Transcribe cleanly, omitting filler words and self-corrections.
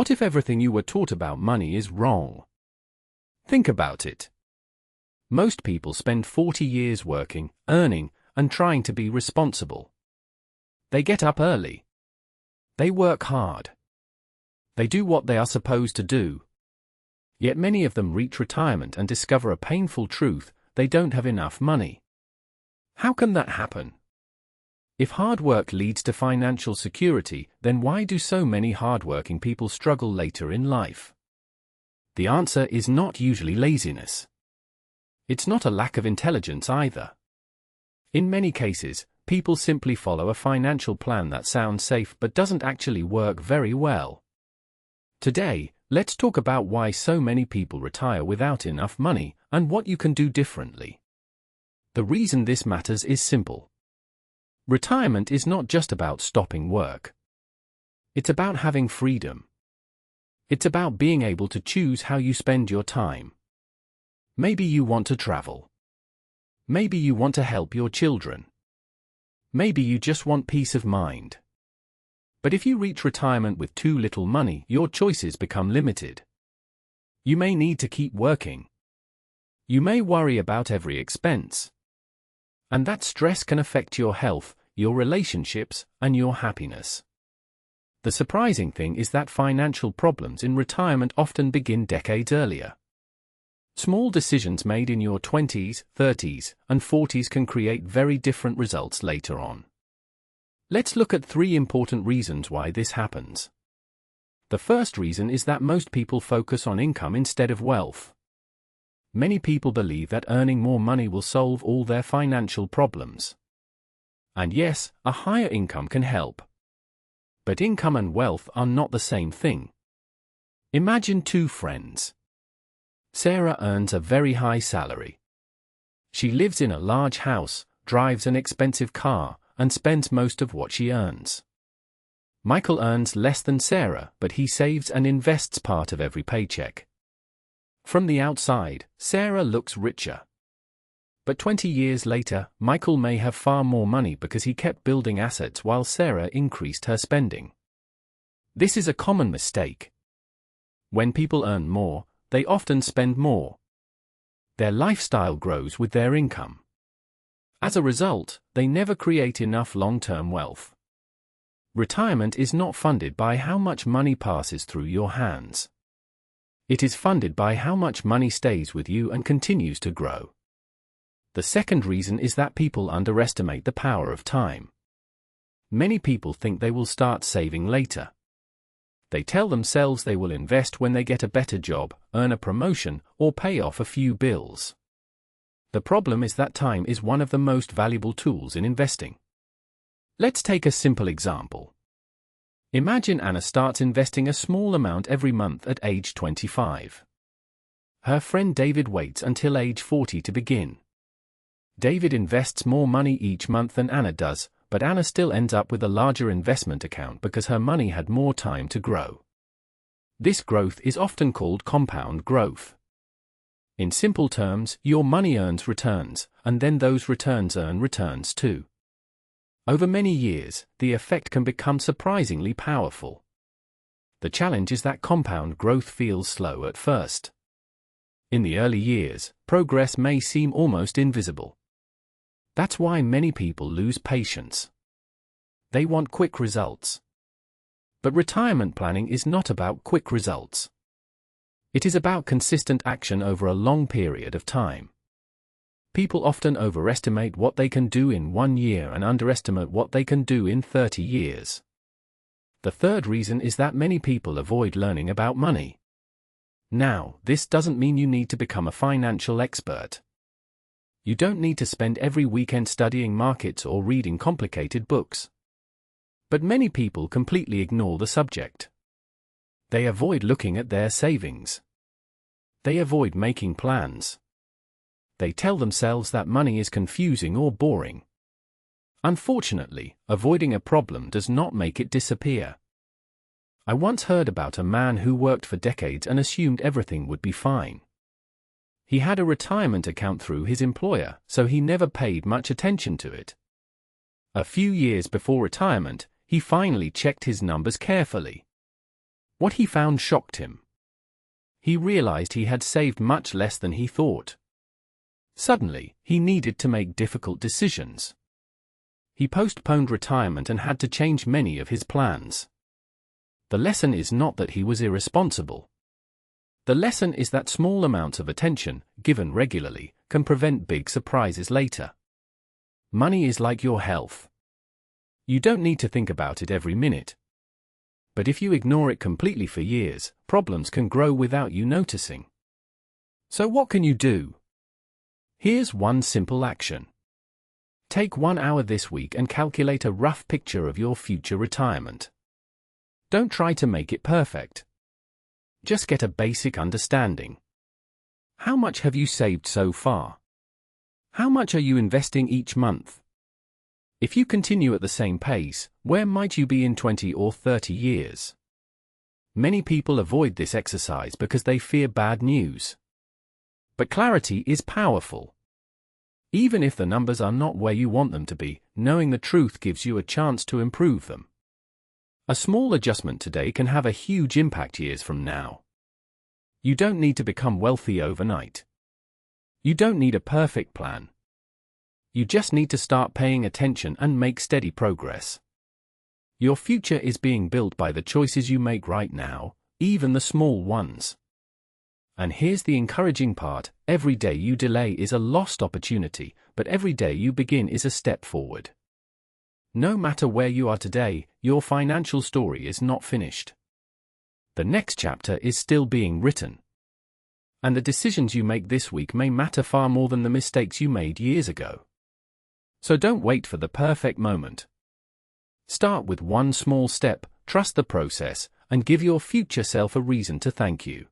What if everything you were taught about money is wrong? Think about it. Most people spend 40 years working, earning, and trying to be responsible. They get up early. They work hard. They do what they are supposed to do. Yet many of them reach retirement and discover a painful truth: they don't have enough money. How can that happen? If hard work leads to financial security, then why do so many hardworking people struggle later in life? The answer is not usually laziness. It's not a lack of intelligence either. In many cases, people simply follow a financial plan that sounds safe but doesn't actually work very well. Today, let's talk about why so many people retire without enough money and what you can do differently. The reason this matters is simple. Retirement is not just about stopping work. It's about having freedom. It's about being able to choose how you spend your time. Maybe you want to travel. Maybe you want to help your children. Maybe you just want peace of mind. But if you reach retirement with too little money, your choices become limited. You may need to keep working. You may worry about every expense. And that stress can affect your health, your relationships, and your happiness. The surprising thing is that financial problems in retirement often begin decades earlier. Small decisions made in your 20s, 30s, and 40s can create very different results later on. Let's look at 3 important reasons why this happens. The first reason is that most people focus on income instead of wealth. Many people believe that earning more money will solve all their financial problems. And yes, a higher income can help. But income and wealth are not the same thing. Imagine 2 friends. Sarah earns a very high salary. She lives in a large house, drives an expensive car, and spends most of what she earns. Michael earns less than Sarah, but he saves and invests part of every paycheck. From the outside, Sarah looks richer. But 20 years later, Michael may have far more money because he kept building assets while Sarah increased her spending. This is a common mistake. When people earn more, they often spend more. Their lifestyle grows with their income. As a result, they never create enough long-term wealth. Retirement is not funded by how much money passes through your hands. It is funded by how much money stays with you and continues to grow. The second reason is that people underestimate the power of time. Many people think they will start saving later. They tell themselves they will invest when they get a better job, earn a promotion, or pay off a few bills. The problem is that time is one of the most valuable tools in investing. Let's take a simple example. Imagine Anna starts investing a small amount every month at age 25. Her friend David waits until age 40 to begin. David invests more money each month than Anna does, but Anna still ends up with a larger investment account because her money had more time to grow. This growth is often called compound growth. In simple terms, your money earns returns, and then those returns earn returns too. Over many years, the effect can become surprisingly powerful. The challenge is that compound growth feels slow at first. In the early years, progress may seem almost invisible. That's why many people lose patience. They want quick results. But retirement planning is not about quick results. It is about consistent action over a long period of time. People often overestimate what they can do in 1 year and underestimate what they can do in 30 years. The third reason is that many people avoid learning about money. Now, this doesn't mean you need to become a financial expert. You don't need to spend every weekend studying markets or reading complicated books. But many people completely ignore the subject. They avoid looking at their savings. They avoid making plans. They tell themselves that money is confusing or boring. Unfortunately, avoiding a problem does not make it disappear. I once heard about a man who worked for decades and assumed everything would be fine. He had a retirement account through his employer, so he never paid much attention to it. A few years before retirement, he finally checked his numbers carefully. What he found shocked him. He realized he had saved much less than he thought. Suddenly, he needed to make difficult decisions. He postponed retirement and had to change many of his plans. The lesson is not that he was irresponsible. The lesson is that small amounts of attention, given regularly, can prevent big surprises later. Money is like your health. You don't need to think about it every minute. But if you ignore it completely for years, problems can grow without you noticing. So what can you do? Here's one simple action. Take 1 hour this week and calculate a rough picture of your future retirement. Don't try to make it perfect. Just get a basic understanding. How much have you saved so far? How much are you investing each month? If you continue at the same pace, where might you be in 20 or 30 years? Many people avoid this exercise because they fear bad news. But clarity is powerful. Even if the numbers are not where you want them to be, knowing the truth gives you a chance to improve them. A small adjustment today can have a huge impact years from now. You don't need to become wealthy overnight. You don't need a perfect plan. You just need to start paying attention and make steady progress. Your future is being built by the choices you make right now, even the small ones. And here's the encouraging part: every day you delay is a lost opportunity, but every day you begin is a step forward. No matter where you are today, your financial story is not finished. The next chapter is still being written. And the decisions you make this week may matter far more than the mistakes you made years ago. So don't wait for the perfect moment. Start with one small step, trust the process, and give your future self a reason to thank you.